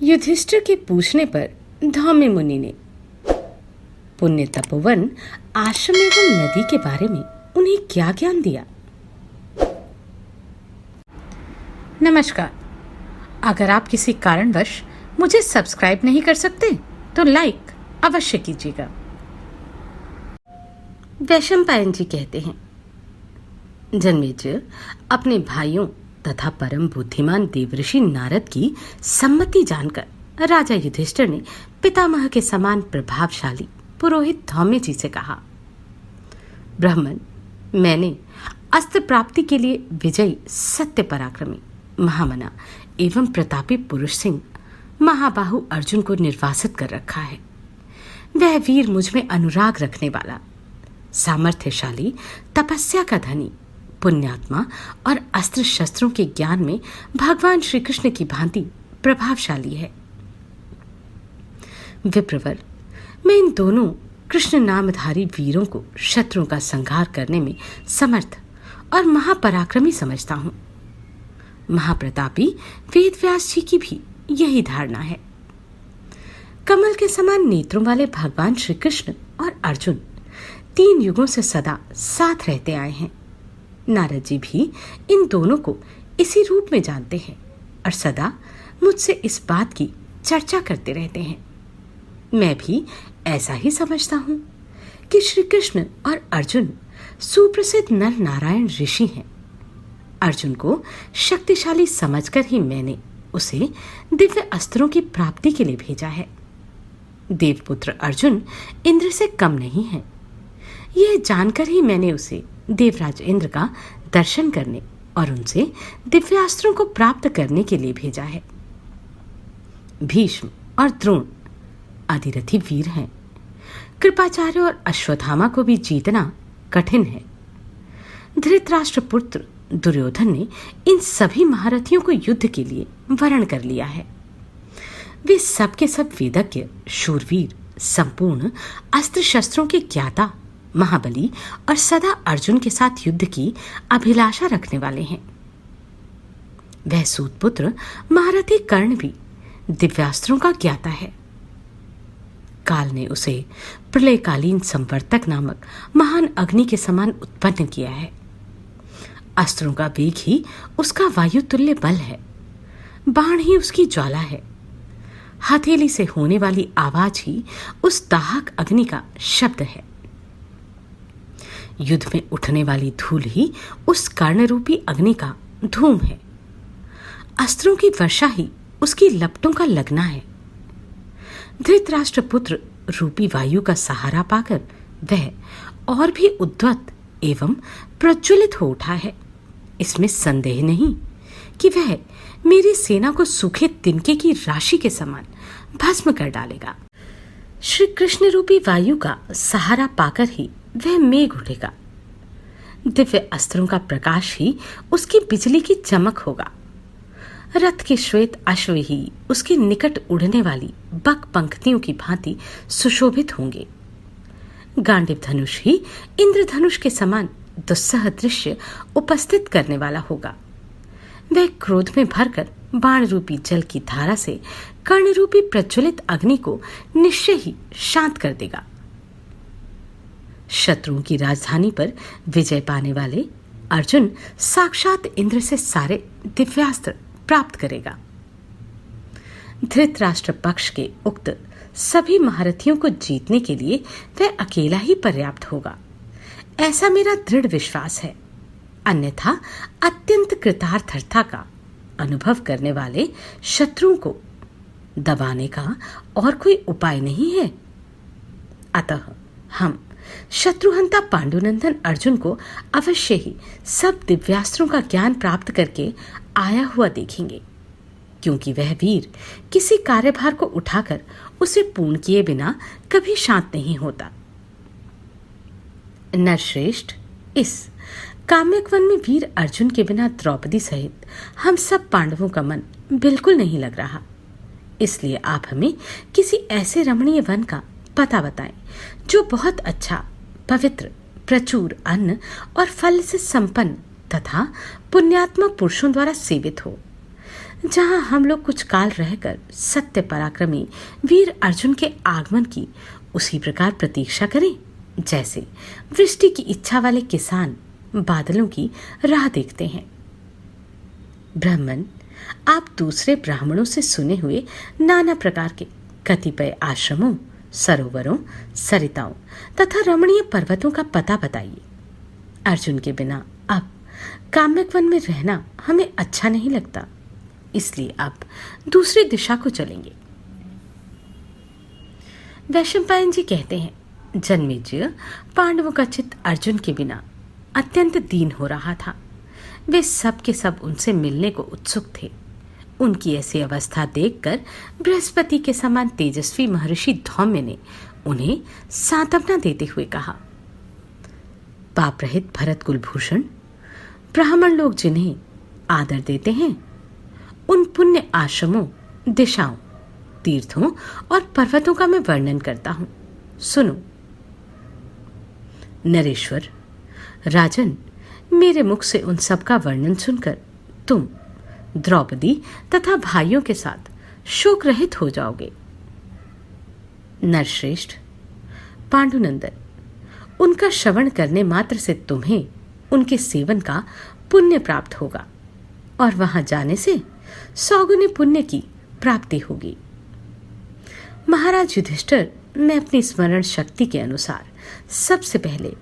युधिष्ठिर के पूछने पर धौम्य मुनि ने पुण्य तपोवन आश्रम एवं नदी के बारे में उन्हें क्या ज्ञान दिया। नमस्कार। अगर आप किसी कारणवश मुझे सब्सक्राइब नहीं कर सकते तो लाइक अवश्य कीजिएगा। वैशंपायन जी कहते हैं, जन्मेजय अपने भाइयों तथा परम बुद्धिमान देवऋषि नारद की सम्मति जानकर राजा युधिष्ठिर ने पितामह के समान प्रभावशाली पुरोहित धौम्य जी से कहा, ब्राह्मण, मैंने अस्त्र प्राप्ति के लिए विजयी सत्य पराक्रमी महामना एवं प्रतापी पुरुष सिंह महाबाहु अर्जुन को निर्वासित कर रखा है। वह वीर मुझ में अनुराग रखने वाला, सामर्थ्यशाली, तपस्या का धनी, पुण्यात्मा और अस्त्र शस्त्रों के ज्ञान में भगवान श्री कृष्ण की भांति प्रभावशाली है। विप्रवर, मैं इन दोनों कृष्ण नामधारी वीरों को शत्रुओं का संहार करने में समर्थ और महापराक्रमी समझता हूं। महाप्रतापी वेदव्यास जी की भी यही धारणा है। कमल के समान नेत्रों वाले भगवान श्री कृष्ण और अर्जुन 3 युगों से सदा साथ रहते आए हैं। नारद जी भी इन दोनों को इसी रूप में जानते हैं और सदा मुझसे इस बात की चर्चा करते रहते हैं। मैं भी ऐसा ही समझता हूं कि श्री कृष्ण और अर्जुन सुप्रसिद्ध नर नारायण ऋषि हैं। अर्जुन को शक्तिशाली समझकर ही मैंने उसे दिव्य अस्त्रों की प्राप्ति के लिए भेजा है। देवपुत्र अर्जुन इंद्र से कम नहीं है। यह जानकर ही मैंने उसे देवराज इंद्र का दर्शन करने और उनसे दिव्यास्त्रों को प्राप्त करने के लिए भेजा है। भीष्म और द्रोण अधिरथी वीर हैं। कृपाचार्य और अश्वत्थामा को भी जीतना कठिन है। धृतराष्ट्र पुत्र दुर्योधन ने इन सभी महारथियों को युद्ध के लिए वरण कर लिया है। वे सब के सब वेदज्ञ, शूरवीर, संपूर्ण अस्त्र शस्त्रों के ज्ञाता, महाबली और सदा अर्जुन के साथ युद्ध की अभिलाषा रखने वाले हैं। वह सूतपुत्र महारथी कर्ण भी दिव्यास्त्रों का ज्ञाता है। काल ने उसे प्रलयकालीन संवर्तक नामक महान अग्नि के समान उत्पन्न किया है। अस्त्रों का वेग ही उसका वायु तुल्य बल है। बाण ही उसकी ज्वाला है। हथेली से होने वाली आवाज ही उस दाहक अग्नि का शब्द है। युद्ध में उठने वाली धूल ही उस कर्णरूपी अग्नि का धूम है। अस्त्रों की वर्षा ही उसकी लपटों का लगना है। धृतराष्ट्र पुत्र रूपी वायु का सहारा पाकर वह और भी उद्वत एवं प्रज्वलित हो उठा है। इसमें संदेह नहीं कि वह मेरी सेना को सूखे तिनके की राशि के समान भस्म कर डालेगा। श्री कृष्ण रूपी वायु का सहारा पाकर ही वह मेघ उठेगा। दिव्य अस्त्रों का प्रकाश ही उसकी बिजली की चमक होगा। रथ के श्वेत अश्व ही उसके निकट उड़ने वाली बक पंक्तियों की भांति सुशोभित होंगे। गांडीव धनुष ही इंद्रधनुष के समान दुस्सह दृश्य उपस्थित करने वाला होगा। वह क्रोध में भरकर बाण रूपी जल की धारा से कर्ण रूपी प्रज्वलित अग्नि को निश्चय ही शांत कर देगा। शत्रुओं की राजधानी पर विजय पाने वाले अर्जुन साक्षात इंद्र से सारे दिव्यास्त्र प्राप्त करेगा। धृतराष्ट्र पक्ष के उक्त सभी महारथियों को जीतने के लिए वह अकेला ही पर्याप्त होगा, ऐसा मेरा दृढ़ विश्वास है। अन्यथा अत्यंत कृतार्थता का अनुभव करने वाले शत्रुओं को दबाने का और कोई उपाय नहीं है। अतः हम शत्रुहंता पांडुनंदन अर्जुन को अवश्य ही सब दिव्यास्त्रों का ज्ञान प्राप्त करके आया हुआ देखेंगे, क्योंकि वह वीर किसी कार्यभार को उठाकर उसे पूर्ण किए बिना कभी शांत नहीं होता। नरश्रेष्ठ, इस काम्यक वन में वीर अर्जुन के बिना द्रौपदी सहित हम सब पांडवों का मन बिल्कुल नहीं लग रहा। इसलिए आप हमें किसी ऐसे रमणीय वन का पता बताएं जो बहुत अच्छा, पवित्र, प्रचुर अन्न और फल से संपन्न तथा पुण्यात्मा पुरुषों द्वारा सेवित हो, जहां हम लोग कुछ काल रहकर सत्य पराक्रमी वीर अर्जुन के आगमन की उसी प्रकार प्रतीक्षा करें जैसे वृष्टि की इच्छा वाले किसान बादलों की राह देखते हैं। ब्राह्मण, आप दूसरे ब्राह्मणों से सुने हुए नाना प्रकार के कतिपय आश्रमों, सरोवरों, सरिताओं तथा रमणीय पर्वतों का पता बताइए। अर्जुन के बिना अब काम्यक वन में रहना हमें अच्छा नहीं लगता, इसलिए अब दूसरी दिशा को चलेंगे। वैशंपायन जी कहते हैं, जन्मेजय, पांडवों का चित्त अर्जुन के बिना अत्यंत दीन हो रहा था। वे सब के सब उनसे मिलने को उत्सुक थे। उनकी ऐसी अवस्था देखकर बृहस्पति के समान तेजस्वी महर्षि धौम्य ने उन्हें सांत्वना देते हुए कहा, पाप रहित भरत कुलभूषण, ब्राह्मण लोग जिन्हें आदर देते हैं उन पुण्य आश्रमों, दिशाओं, तीर्थों और पर्वतों का मैं वर्णन करता हूं, सुनो। नरेश्वर, राजन, मेरे मुख से उन सब का वर्णन सुनकर तुम द्रौपदी तथा भाइयों के साथ शोक रहित हो जाओगे। नरश्रेष्ठ, पांडुनंदन, उनका श्रवण करने मात्र से तुम्हें उनके सेवन का पुण्य प्राप्त होगा और वहां जाने से 100 गुने पुण्य की प्राप्ति होगी। महाराज युधिष्ठिर, मैं अपनी स्मरण शक्ति के अनुसार सबसे पहले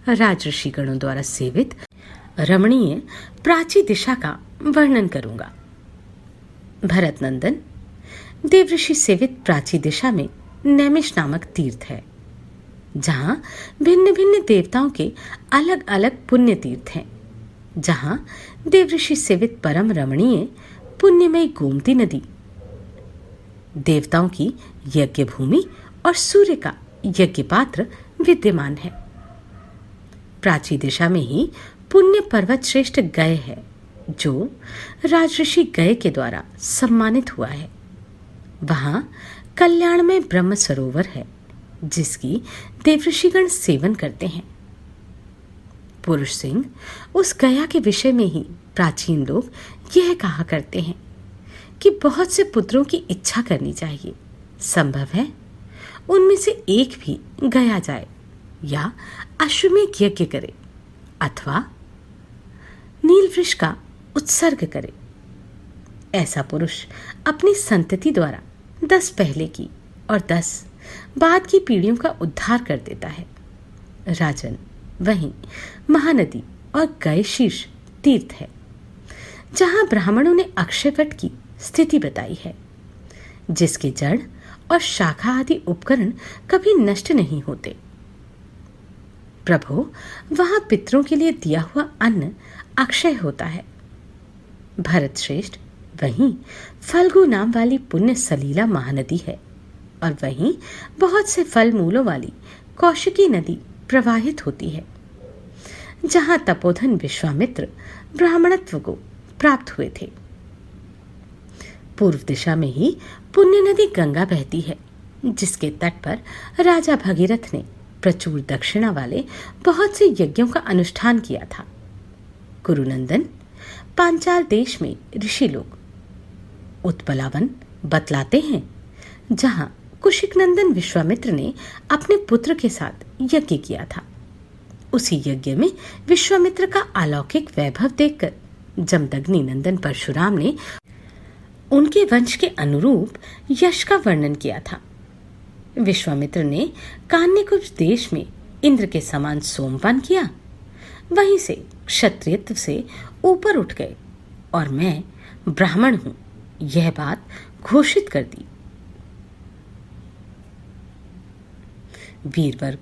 राजऋषिगणों द्वारा सेवित रमणीय प्राची दिशा का वर्णन करूंगा। भरत नंदन, देवऋषि सेवित प्राची दिशा में नैमिष नामक तीर्थ है, जहां भिन्न भिन्न देवताओं के अलग अलग पुण्य तीर्थ हैं, जहां देवऋषि सेवित परम रमणीय पुण्यमयी गोमती नदी, देवताओं की यज्ञ भूमि और सूर्य का यज्ञ पात्र विद्यमान है। प्राची दिशा में ही पुण्य पर्वत श्रेष्ठ गय है, जो राजऋषि गय के द्वारा सम्मानित हुआ है। वहां कल्याण में ब्रह्म सरोवर है, जिसकी देवऋषिगण सेवन करते हैं। पुरुष सिंह, उस गया के विषय में ही प्राचीन लोग यह कहा करते हैं कि बहुत से पुत्रों की इच्छा करनी चाहिए। संभव है उनमें से एक भी गया जाए या अश्वमेध यज्ञ करे अथवा नीलवृक्ष का उत्सर्ग करे। ऐसा पुरुष अपनी संतति द्वारा 10 पहले की और 10 बाद की पीढ़ियों का उद्धार कर देता है। राजन, वहीं महानदी और गय शीर्ष तीर्थ है, जहां ब्राह्मणों ने अक्षयवट की स्थिति बताई है, जिसके जड़ और शाखा आदि उपकरण कभी नष्ट नहीं होते। प्रभु, वहां पितरों के लिए दिया हुआ अन्न अक्षय होता है। भरत श्रेष्ठ, वहीं फल्गु नाम वाली पुण्य सलीला महानदी है और वहीं बहुत से फल मूलों वाली कौशिकी नदी प्रवाहित होती है, जहां तपोधन विश्वामित्र ब्राह्मणत्व को प्राप्त हुए थे। पूर्व दिशा में ही पुण्य नदी गंगा बहती है, जिसके तट पर राजा भगीरथ ने प्रचुर दक्षिणा वाले बहुत से यज्ञों का अनुष्ठान किया था। कुरुनंदन, पांचाल देश में ऋषि लोग उत्पलावन बतलाते हैं, जहां कुशिक नंदन विश्वामित्र ने अपने पुत्र के साथ यज्ञ किया था। उसी यज्ञ में विश्वामित्र का अलौकिक वैभव देखकर जमदग्नि नंदन परशुराम ने उनके वंश के अनुरूप यश का वर्णन किया था। विश्वामित्र ने कान्यकुब्ज देश में इंद्र के समान सोमपान किया, वहीं से क्षत्रियत्व से ऊपर उठ गए और मैं ब्राह्मण हूं, यह बात घोषित कर दी। वीरवर,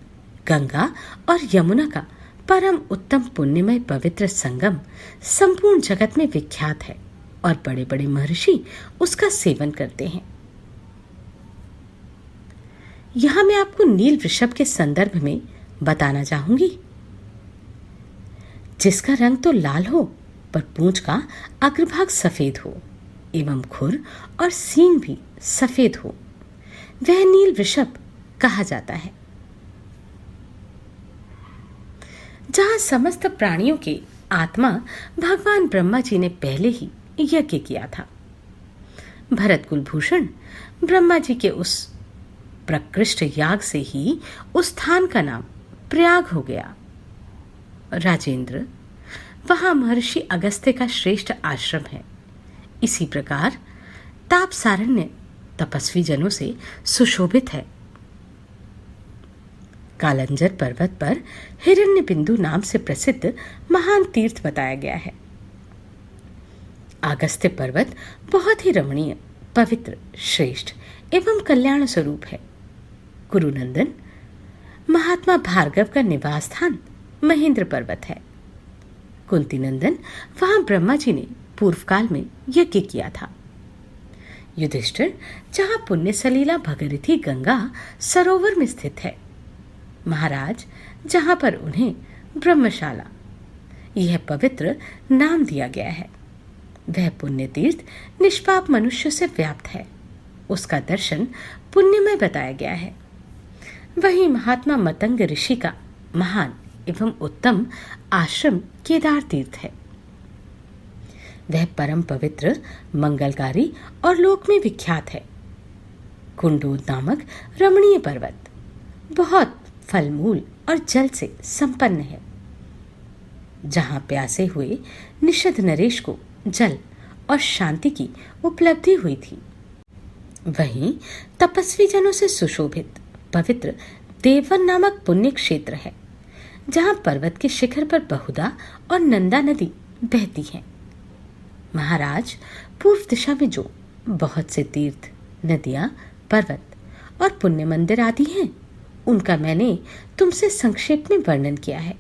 गंगा और यमुना का परम उत्तम पुण्यमय पवित्र संगम संपूर्ण जगत में विख्यात है और बड़े बड़े महर्षि उसका सेवन करते हैं। यहां मैं आपको नील वृषभ के संदर्भ में बताना चाहूंगी, जिसका रंग तो लाल हो पर पूंछ का अग्रभाग सफेद हो एवं खुर और सींग भी सफेद हो, वह नील वृषभ कहा जाता है। जहां समस्त प्राणियों के आत्मा भगवान ब्रह्मा जी ने पहले ही यज्ञ किया था, भरत कुलभूषण, ब्रह्मा जी के उस प्रकृष्ट याग से ही उस स्थान का नाम प्रयाग हो गया। राजेंद्र, वहां महर्षि अगस्त्य का श्रेष्ठ आश्रम है। इसी प्रकार तापसारण्य तपस्वी जनों से सुशोभित है। कालंजर पर्वत पर हिरण्यबिंदु नाम से प्रसिद्ध महान तीर्थ बताया गया है। अगस्त्य पर्वत बहुत ही रमणीय, पवित्र, श्रेष्ठ एवं कल्याण स्वरूप है। कुरुनंदन, महात्मा भार्गव का निवास स्थान महेंद्र पर्वत है। कुंती नंदन, वहां ब्रह्मा जी ने पूर्व काल में यज्ञ किया था। युधिष्ठिर, जहां पुण्य सलीला भगीरथी गंगा सरोवर में स्थित है। महाराज, जहां पर उन्हें ब्रह्मशाला, यह पवित्र नाम दिया गया है। वह पुण्य तीर्थ निष्पाप मनुष्य से व्याप्त है। उसका दर्शन पुण्यमय बताया गया है। वही महात्मा मतंग ऋषि का महान एवं उत्तम आश्रम केदार तीर्थ है। वह परम पवित्र, मंगलकारी और लोक में विख्यात है। कुंडूद नामक रमणीय पर्वत बहुत फलमूल और जल से संपन्न है। जहां प्यासे हुए निषद नरेश को जल और शांति की उपलब्धि हुई थी, वहीं तपस्वी जनों से सुशोभित पवित्र देवन नामक पुण्य क्षेत्र है, जहां पर्वत के शिखर पर बहुधा और नंदा नदी बहती है। महाराज, पूर्व दिशा में जो बहुत से तीर्थ, नदियां, पर्वत और पुण्य मंदिर आदि हैं, उनका मैंने तुमसे संक्षेप में वर्णन किया है।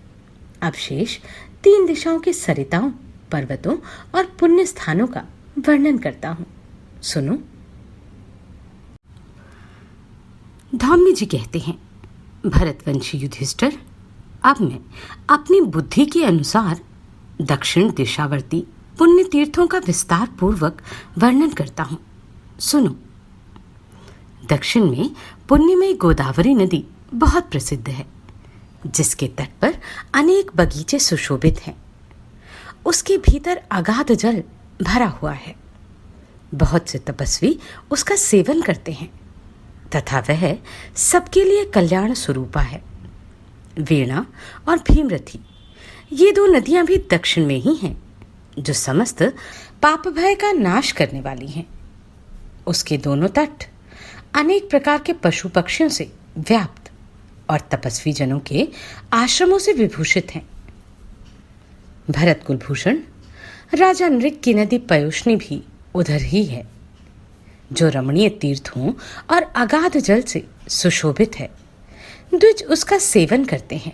अब शेष 3 दिशाओं के सरिताओं, पर्वतों और पुण्य स्थानों का वर्णन करता हूं, सुनो। धौम्य जी कहते हैं, भरतवंशी युधिष्ठिर, अब मैं अपनी बुद्धि के अनुसार दक्षिण दिशावर्ती पुण्य तीर्थों का विस्तार पूर्वक वर्णन करता हूं, सुनो। दक्षिण में पुण्यमयी गोदावरी नदी बहुत प्रसिद्ध है, जिसके तट पर अनेक बगीचे सुशोभित हैं। उसके भीतर अगाध जल भरा हुआ है। बहुत से तपस्वी उसका सेवन करते हैं तथा वह सबके लिए कल्याण स्वरूपा है। वेणा और भीमरथी, ये 2 नदियां भी दक्षिण में ही हैं, जो समस्त पाप भय का नाश करने वाली हैं। उसके दोनों तट अनेक प्रकार के पशु पक्षियों से व्याप्त और तपस्वी जनों के आश्रमों से विभूषित हैं। भरत कुलभूषण, राजा नृग की नदी पयोष्णी भी उधर ही है, जो रमणीय तीर्थों और अगाध जल से सुशोभित है। द्विज उसका सेवन करते हैं।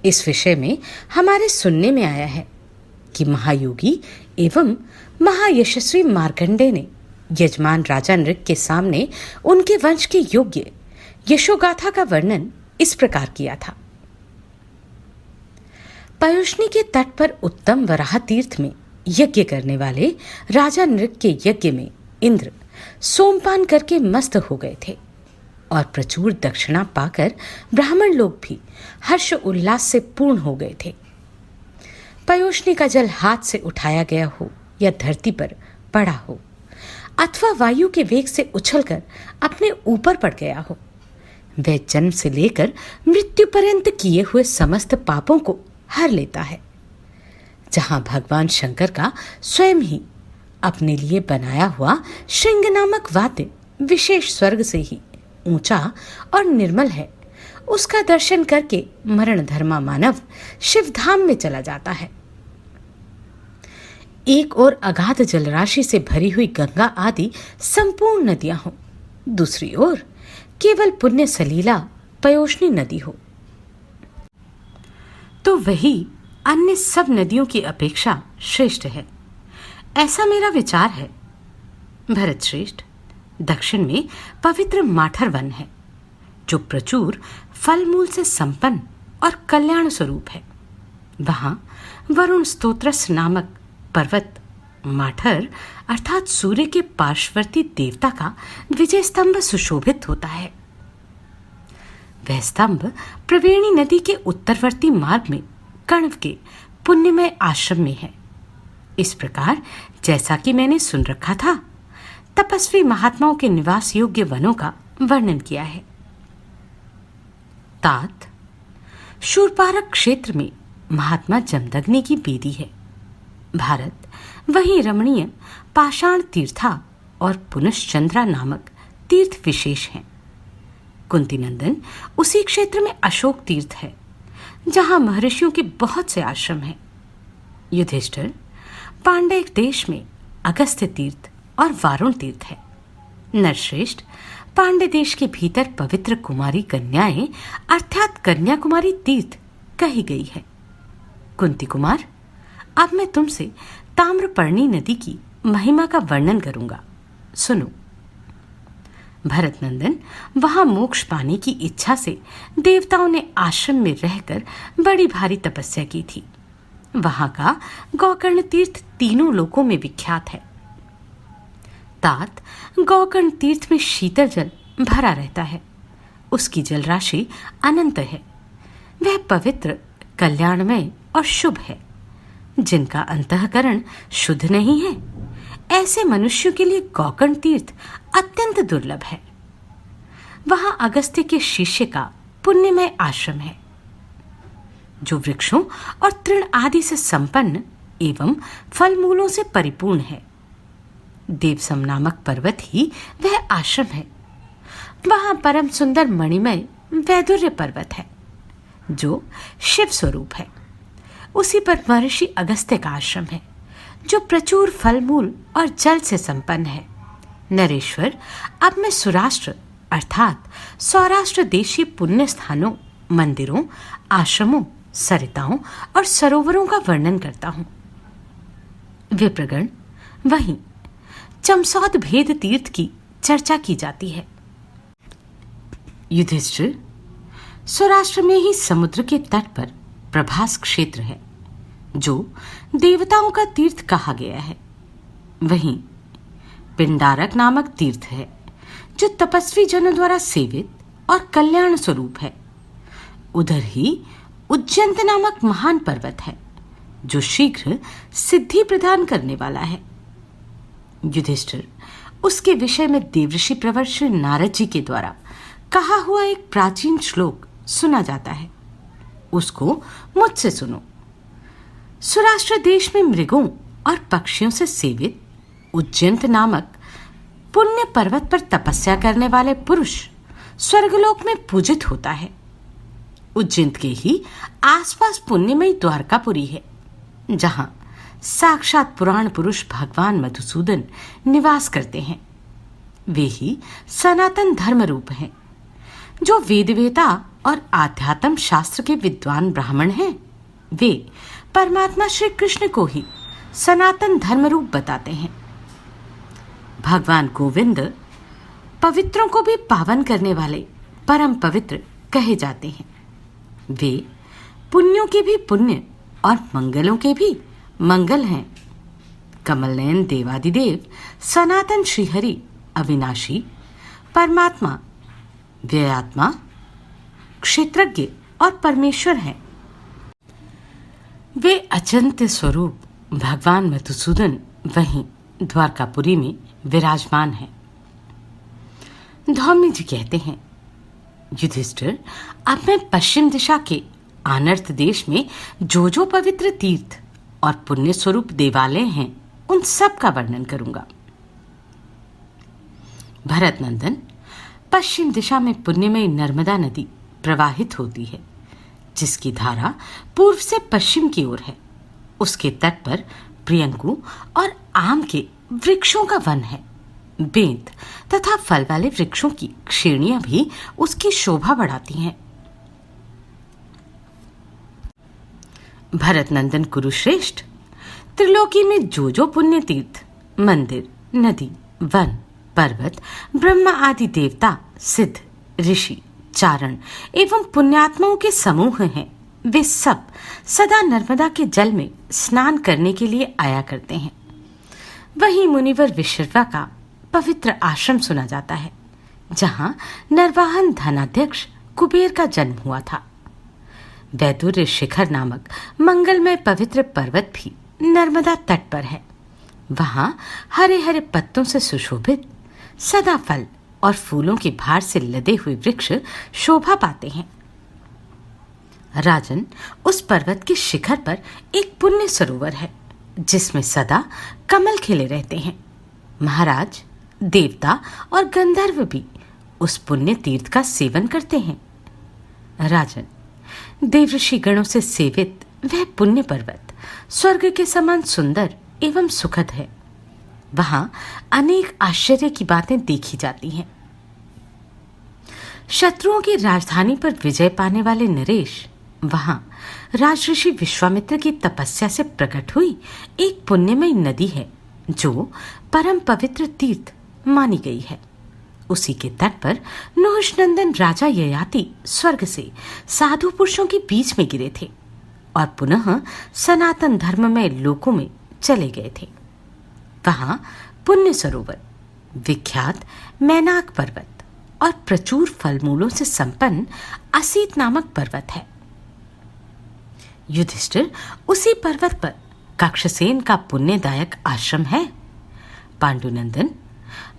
इस विषय में हमारे सुनने में आया है कि महायोगी एवं महायशस्वी मार्कंडेय ने यजमान राजा नृग के सामने उनके वंश के योग्य यशोगाथा का वर्णन इस प्रकार किया था। पयोष्णी के तट पर उत्तम वराह तीर्थ में यज्ञ करने वाले राजा नृग के यज्ञ में इंद्र सोमपान करके मस्त हो गए थे और प्रचुर दक्षिणा पाकर ब्राह्मण लोग भी हर्ष उल्लास से पूर्ण हो गए थे। पयोष्णी का जल हाथ से उठाया गया हो या धरती पर पड़ा हो अथवा वायु के वेग से उछलकर अपने ऊपर पड़ गया हो, वह जन्म से लेकर मृत्यु पर्यंत किए हुए समस्त पापों को हर लेता है। जहां भगवान शंकर का स्वयं ही अपने लिए बनाया हुआ श्रृंग नामक वाद्य विशेष स्वर्ग से ही ऊंचा और निर्मल है, उसका दर्शन करके मरण धर्मा मानव शिवधाम में चला जाता है। एक ओर अगाध जलराशि से भरी हुई गंगा आदि संपूर्ण नदियां हो, दूसरी ओर केवल पुण्य सलीला पयोष्णी नदी हो, तो वही अन्य सब नदियों की अपेक्षा श्रेष्ठ है, ऐसा मेरा विचार है। भरत श्रेष्ठ, दक्षिण में पवित्र माठर वन है, जो प्रचुर फल मूल से संपन्न और कल्याण स्वरूप है। वहां वरुण स्तोत्रस नामक पर्वत माठर अर्थात सूर्य के पार्श्ववर्ती देवता का विजय स्तंभ सुशोभित होता है। वह स्तंभ प्रवेणी नदी के उत्तरवर्ती मार्ग में कण्व के पुण्यमय आश्रम में है। इस प्रकार जैसा कि मैंने सुन रखा था, तपस्वी महात्माओं के निवास योग्य वनों का वर्णन किया है। तात शूरपारक क्षेत्र में महात्मा जमदग्नि की बेदी है। भारत वहीं रमणीय पाषाण तीर्था और पुनश्चंद्रा नामक तीर्थ विशेष हैं। कुंतीनंदन उसी क्षेत्र में अशोक तीर्थ है, जहां महर्षियों के बहुत से आश्रम हैं। युधिष्ठिर पांड्य देश में अगस्त्य तीर्थ और वारुण तीर्थ है। नरश्रेष्ठ पांड्य देश के भीतर पवित्र कुमारी कन्याएं अर्थात कन्याकुमारी तीर्थ कही गई है। कुंती कुमार, अब मैं तुमसे ताम्रपर्णी नदी की महिमा का वर्णन करूंगा, सुनो। भरतनंदन वहां मोक्ष पाने की इच्छा से देवताओं ने आश्रम में रहकर बड़ी भारी तपस्या की थी। वहां का गोकर्ण तीर्थ तीनों लोकों में विख्यात है। तात गोकर्ण तीर्थ में शीतल जल भरा रहता है। उसकी जल राशि अनंत है। वह पवित्र, कल्याणमय और शुभ है। जिनका अंतःकरण शुद्ध नहीं है, ऐसे मनुष्यों के लिए गोकर्ण तीर्थ अत्यंत दुर्लभ है। वहां अगस्त्य के शिष्य का पुण्यमय आश्रम है, जो वृक्षों और तृण आदि से संपन्न एवं फल मूलों से परिपूर्ण है। देवसम नामक पर्वत ही वह आश्रम है। वहां परम सुंदर मणिमय वैदुर्य पर्वत है, जो शिव स्वरूप है। उसी पर महर्षि अगस्त्य का आश्रम है, जो प्रचुर फल मूल और जल से संपन्न है। नरेश्वर, अब मैं सुराष्ट्र अर्थात सौराष्ट्र देशी पुण्य स्थानों, मंदिरों, आश्रमों, सरिताओं और सरोवरों का वर्णन करता हूं। विप्रगण, वहीं चमसौद भेद तीर्थ की चर्चा की जाती है। युधिष्ठिर, सौराष्ट्र में ही समुद्र के तट पर प्रभास क्षेत्र है, जो देवताओं का तीर्थ कहा गया है। वहीं पिंडारक नामक तीर्थ है, जो तपस्वी जनों द्वारा सेवित और कल्याण स्वरूप है। उधर ही उज्जैंत नामक महान पर्वत है, जो शीघ्र सिद्धि प्रदान करने वाला है। युधिष्ठिर, उसके विषय में देवर्षि प्रवर श्री नारद जी के द्वारा कहा हुआ एक प्राचीन श्लोक सुना जाता है, उसको मुझसे सुनो। सौराष्ट्र देश में मृगों और पक्षियों से सेवित उज्जैंत नामक पुण्य पर्वत पर तपस्या करने वाले पुरुष स्वर्गलोक में पूजित होता है। उज्जैन के ही आसपास पुण्यमयी द्वारकापुरी है, जहां साक्षात पुराण पुरुष भगवान मधुसूदन निवास करते हैं। वे ही सनातन धर्म रूप हैं, जो वेदवेता और आध्यात्म शास्त्र के विद्वान ब्राह्मण हैं। वे परमात्मा श्री कृष्ण को ही सनातन धर्म रूप बताते हैं। भगवान गोविंद पवित्रों को भी पावन करने वाले परम पवित्र कहे जाते हैं। वे पुण्यों के भी पुण्य और मंगलों के भी मंगल हैं। कमलनयन देवादिदेव सनातन श्रीहरि अविनाशी परमात्मा, व्ययात्मा, क्षेत्रज्ञ और परमेश्वर हैं। वे अचिंत्य स्वरूप भगवान मधुसूदन वहीं द्वारकापुरी में विराजमान हैं। धौम्य जी कहते हैं, युधिष्ठिर, अब मैं पश्चिम दिशा के आनर्त देश में जो पवित्र तीर्थ और पुण्य स्वरूप देवालय हैं, उन सब का वर्णन करूंगा। भरतनंदन, पश्चिम दिशा में पुण्यमयी नर्मदा नदी प्रवाहित होती है, जिसकी धारा पूर्व से पश्चिम की ओर है। उसके तट पर प्रियंकु और आम के वृक्षों का वन है। बेंत तथा फल वाले वृक्षों की श्रेणियां भी उसकी शोभा बढ़ाती हैं। भरतनंदन कुरुश्रेष्ठ, त्रिलोकी में जो पुण्य तीर्थ, मंदिर, नदी, वन, पर्वत, ब्रह्मा आदि देवता, सिद्ध, ऋषि, चारण एवं पुण्यात्माओं के समूह हैं, वे सब सदा नर्मदा के जल में स्नान करने के लिए आया करते हैं। वहीं मुनिवर विश्रवा का पवित्र आश्रम सुना जाता है, जहां नरवाहन धनाध्यक्ष कुबेर का जन्म हुआ था। वैदुर्य शिखर नामक मंगलमय पवित्र पर्वत भी नर्मदा तट पर है। वहां हरे हरे पत्तों से सुशोभित सदा फल और फूलों के भार से लदे हुए वृक्ष शोभा पाते हैं। राजन, उस पर्वत के शिखर पर एक पुण्य सरोवर है जिसमें सदा कमल खिले रहते हैं। महाराज, देवता और गंधर्व भी उस पुण्य तीर्थ का सेवन करते हैं। राजन, देवऋषि गणों से सेवित वह पुण्य पर्वत स्वर्ग के समान सुंदर एवं सुखद है। वहां अनेक आश्चर्य की बातें देखी जाती हैं। शत्रुओं की राजधानी पर विजय पाने वाले नरेश वहां राजऋषि विश्वामित्र की तपस्या से प्रकट हुई एक पुण्यमयी नदी है जो परम पवित्र तीर्थ मानी गई है। उसी के तट पर नहुषनंदन राजा ययाति स्वर्ग से साधु पुरुषों के बीच में गिरे थे और पुनः सनातन धर्म में लोकों में चले गए थे। वहां पुण्य सरोवर, विख्यात मैनाक पर्वत और प्रचुर फलमूलों से संपन्न असीत नामक पर्वत है। युधिष्ठिर, उसी पर्वत पर कक्षसेन का पुण्यदायक आश्रम है। पांडुनंदन,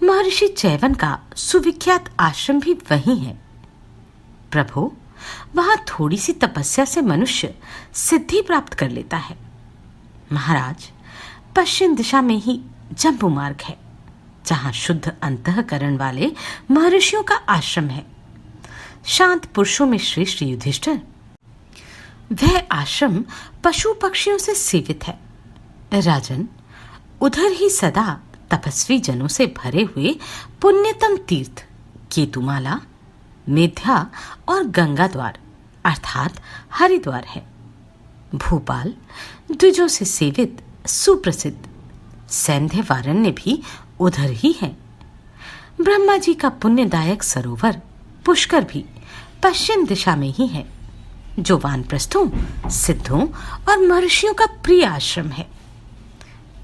महर्षि चैवन का सुविख्यात आश्रम भी वही है। प्रभु, वहां थोड़ी सी तपस्या से मनुष्य सिद्धि प्राप्त कर लेता है। महाराज, पश्चिम दिशा में ही जम्बू मार्ग है जहां शुद्ध अंतःकरण वाले महर्षियों का आश्रम है। शांत पुरुषों में श्रेष्ठ युधिष्ठिर, वह आश्रम पशु पक्षियों से सेवित है। राजन, उधर ही सदा तपस्वी जनों से भरे हुए पुण्यतम तीर्थ केतुमाला, मेध्या और गंगा द्वार अर्थात हरिद्वार है। भोपाल द्विजों से सेवित सुप्रसिद्ध सैंध्यवारण्य भी उधर ही है। ब्रह्मा जी का पुण्यदायक सरोवर पुष्कर भी पश्चिम दिशा में ही है जो वानप्रस्थों, सिद्धों और महर्षियों का प्रिय आश्रम है।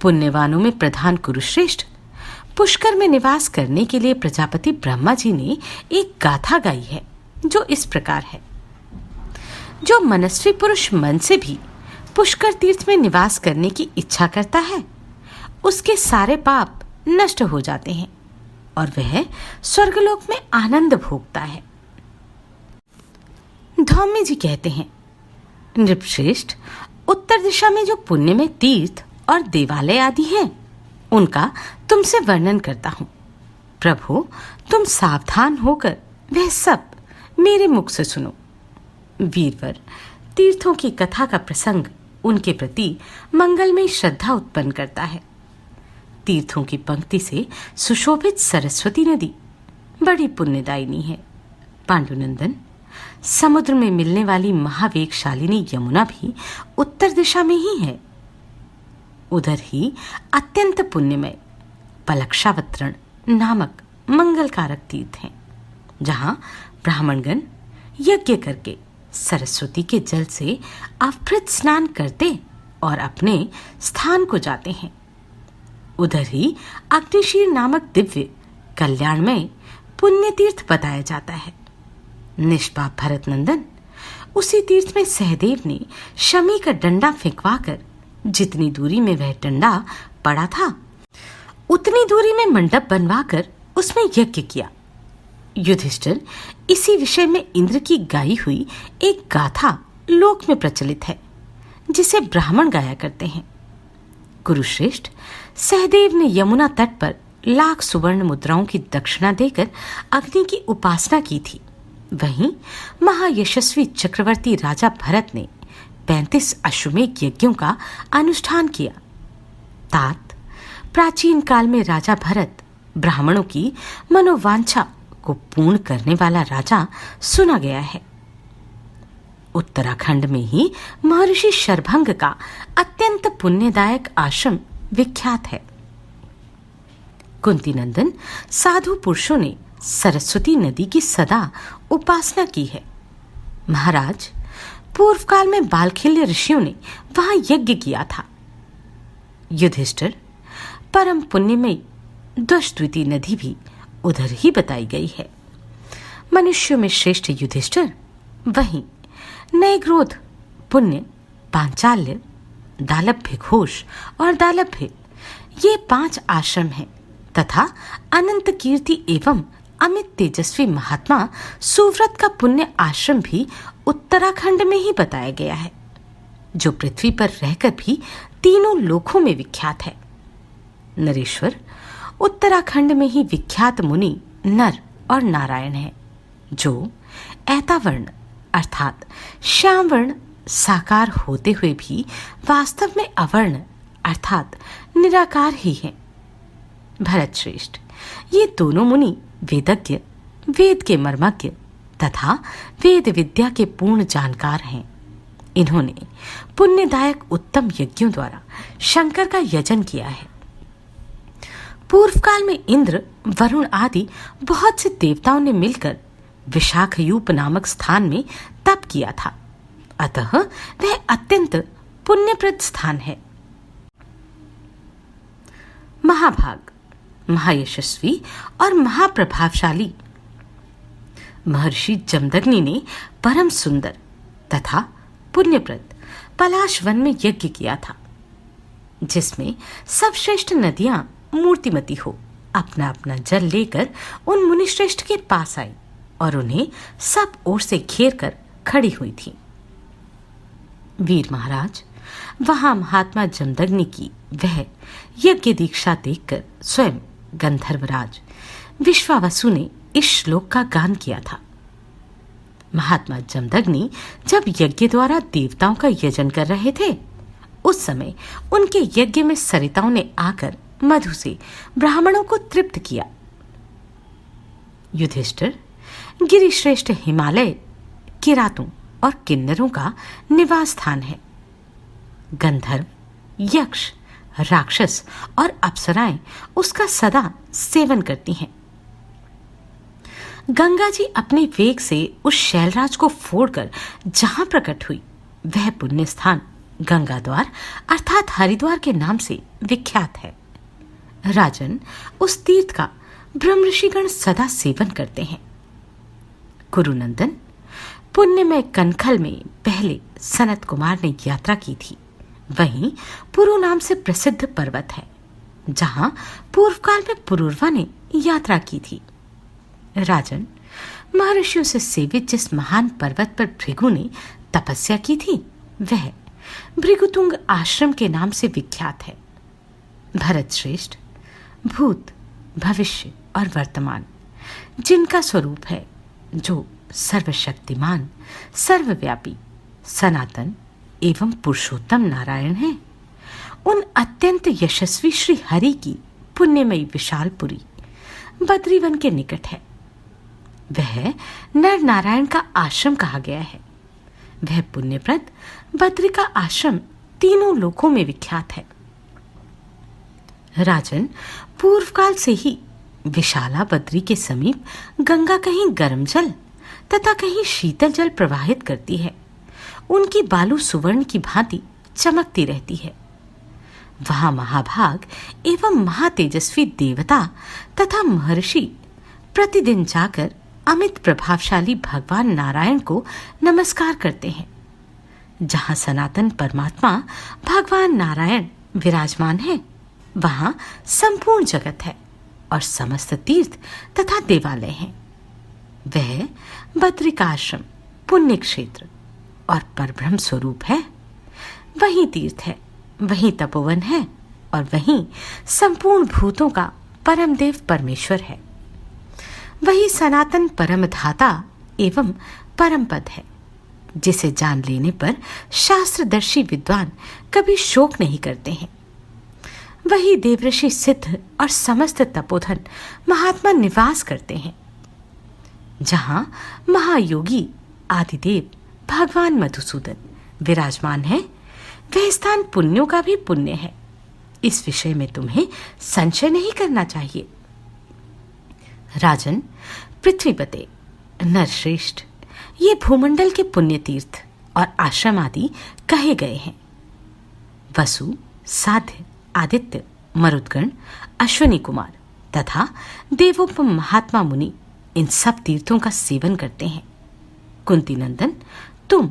पुण्यवानों में प्रधान कुरुश्रेष्ठ, पुष्कर में निवास करने के लिए प्रजापति ब्रह्मा जी ने एक गाथा गाई है जो इस प्रकार है। जो मनस्वी पुरुष मन से भी पुष्कर तीर्थ में निवास करने की इच्छा करता है उसके सारे पाप नष्ट हो जाते हैं और वह स्वर्गलोक में आनंद भोगता है। धौम्य जी कहते हैं, नृपश्रेष्ठ, उत्तर दिशा में जो पुण्य में तीर्थ और देवालय आदि हैं उनका तुमसे वर्णन करता हूं। प्रभु, तुम सावधान होकर वह सब मेरे मुख से सुनो। वीरवर, तीर्थों की कथा का प्रसंग उनके प्रति मंगलमय श्रद्धा उत्पन्न करता है। तीर्थों की पंक्ति से सुशोभित सरस्वती नदी बड़ी पुण्यदायिनी है। पांडुनंदन, समुद्र में मिलने वाली महावेगशालिनी यमुना भी उत्तर दिशा में ही है। उधर ही अत्यंत पुण्यमय पलक्षावतरण नामक मंगलकारक तीर्थ हैं जहां ब्राह्मणगण यज्ञ करके सरस्वती के जल से अवभृत स्नान करते और अपने स्थान को जाते हैं। उधर ही अग्निशीर नामक दिव्य कल्याणमय पुण्य तीर्थ बताया जाता है। निष्पाप भरत नंदन, उसी तीर्थ में सहदेव ने शमी का डंडा फेंकवाकर जितनी दूरी में वह डंडा पड़ा था उतनी दूरी में मंडप बनवाकर उसमें यज्ञ किया। युधिष्ठिर, इसी विषय में इंद्र की गाई हुई एक गाथा लोक में प्रचलित है जिसे ब्राह्मण गाया करते हैं। कुरुश्रेष्ठ, सहदेव ने यमुना तट पर लाख सुवर्ण मुद्राओं की दक्षिणा देकर अग्नि की उपासना की थी। वहीं महायशस्वी चक्रवर्ती राजा भरत ने 35 अश्वमेध यज्ञों का अनुष्ठान किया। तात, प्राचीन काल में राजा भरत ब्राह्मणों की मनोवांछा को पूर्ण करने वाला राजा सुना गया है। उत्तराखंड में ही महर्षि शरभंग का अत्यंत पुण्यदायक आश्रम विख्यात है। कुंती नंदन, साधु पुरुषों ने सरस्वती नदी की सदा उपासना की है। महाराज, पूर्व काल में बालखिल्य ऋषियों ने वहां यज्ञ किया था। युधिष्ठिर, परम पुण्यमयी द्वष्ट्विती नदी भी उधर ही बताई गई है। मनुष्यों में श्रेष्ठ युधिष्ठिर, वहीं नयग्रोध, पुण्य, पांचाल्य, दालभ्य घोष और दालभ्य, ये 5 आश्रम हैं तथा अनंत कीर्ति एवं अमित तेजस्वी महात्मा सुव्रत का पुण्य आश्रम भी उत्तराखंड में ही बताया गया है, जो पृथ्वी पर रहकर भी तीनों लोकों में विख्यात है। नरेश्वर उत्तराखंड में ही विख्यात मुनि नर और नारायण है, जो ऐतावर्ण अर्थात श्याम वर्ण साकार होते हुए भी वास्तव में अवर्ण अर्थात निराकार ही हैं। भरत श्रेष्ठ, ये दोनों मुनि वेदज्ञ, वेद के मर्मज्ञ तथा वेद विद्या के पूर्ण जानकार हैं। इन्होंने पुण्यदायक उत्तम यज्ञों द्वारा शंकर का यजन किया है। पूर्व काल में इंद्र, वरुण आदि बहुत से देवताओं ने मिलकर विशाखयूप नामक स्थान में तप किया था, अतः वह अत्यंत पुण्यप्रद स्थान है। महाभाग, महायशस्वी और महाप्रभावशाली महर्षि जमदग्नि ने परम सुंदर तथा पुण्यप्रद पलाश वन में यज्ञ किया था, जिसमें सब श्रेष्ठ नदियां मूर्तिमती हो अपना अपना जल लेकर उन मुनिश्रेष्ठ के पास आई और उन्हें सब ओर से घेर कर खड़ी हुई थी। वीर महाराज, वहां महात्मा जमदग्नि की वह यज्ञ दीक्षा देखकर स्वयं गंधर्वराज विश्वावसु ने इस श्लोक का गान किया था। महात्मा जमदग्नि जब यज्ञ द्वारा देवताओं का यजन कर रहे थे, उस समय उनके यज्ञ में सरिताओं ने आकर मधु से ब्राह्मणों को तृप्त किया। युधिष्ठिर, गिरिश्रेष्ठ हिमालय किरातों और किन्नरों का निवास स्थान है। गंधर्व, यक्ष, राक्षस और अप्सराएं उसका सदा सेवन करती हैं। गंगा जी अपने वेग से उस शैलराज को फोड़कर जहां प्रकट हुई, वह पुण्य स्थान गंगा द्वार अर्थात हरिद्वार के नाम से विख्यात है। राजन, उस तीर्थ का ब्रह्मऋषिगण सदा सेवन करते हैं। कुरुनंदन, पुण्यमय कनखल में पहले सनत कुमार ने यात्रा की थी। वहीं पुरु नाम से प्रसिद्ध पर्वत है, जहां पूर्व काल में पुरुरवा ने यात्रा की थी। राजन, महर्षियों से सेवित जिस महान पर्वत पर भृगु ने तपस्या की थी, वह भृगुतुंग आश्रम के नाम से विख्यात है। भरत श्रेष्ठ, भूत, भविष्य और वर्तमान जिनका स्वरूप है, जो सर्वशक्तिमान, सर्वव्यापी, सनातन एवं पुरुषोत्तम नारायण है, उन अत्यंत यशस्वी श्री हरि की पुण्यमयी विशालपुरी बद्रीवन के निकट है। वह नर नारायण का आश्रम कहा गया है। वह पुण्यप्रद बद्री का आश्रम तीनों लोकों में विख्यात है। राजन, पूर्व काल से ही विशाला बद्री के समीप गंगा कहीं गर्म जल तथा कहीं शीतल जल प्रवाहित करती है। उनकी बालू सुवर्ण की भांति चमकती रहती है। वहां महाभाग एवं महातेजस्वी देवता तथा महर्षि प्रतिदिन जाकर अमित प्रभावशाली भगवान नारायण को नमस्कार करते हैं। जहां सनातन परमात्मा भगवान नारायण विराजमान है, वहां संपूर्ण जगत है और समस्त तीर्थ तथा देवालय हैं। वह बद्रिकाश्रम पुण्य क्षेत्र और परब्रह्म स्वरूप है। वही तीर्थ है, वही तपोवन है और वही संपूर्ण भूतों का परम देव परमेश्वर है। वही सनातन परम धाता एवं परम पद है, जिसे जान लेने पर शास्त्रदर्शी विद्वान कभी शोक नहीं करते हैं। वही देवऋषि सिद्ध और समस्त तपोधन महात्मा निवास करते हैं। जहां महायोगी आदिदेव भगवान मधुसूदन विराजमान है, वह स्थान पुण्यों का भी पुण्य है। इस विषय में तुम्हें संशय नहीं करना चाहिए। राजन, पृथ्वीपते, नरश्रेष्ठ, ये भूमंडल के पुण्य तीर्थ और आश्रम आदि कहे गए हैं। वसु, साध्य, आदित्य, मरुदगण, अश्वनी कुमार तथा देवोपम महात्मा मुनि इन सब तीर्थों का सेवन करते हैं। कुंती नंदन, तुम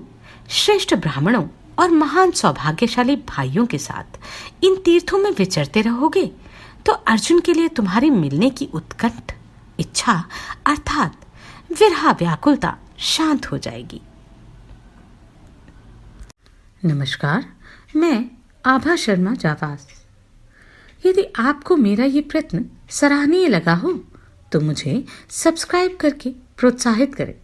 श्रेष्ठ ब्राह्मणों और महान सौभाग्यशाली भाइयों के साथ इन तीर्थों में विचरते रहोगे तो अर्जुन के लिए तुम्हारे मिलने की उत्कंठ इच्छा अर्थात विरह व्याकुलता शांत हो जाएगी। नमस्कार, मैं आभा शर्मा जावास। यदि आपको मेरा ये प्रयत्न सराहनीय लगा हो तो मुझे सब्सक्राइब करके प्रोत्साहित करें।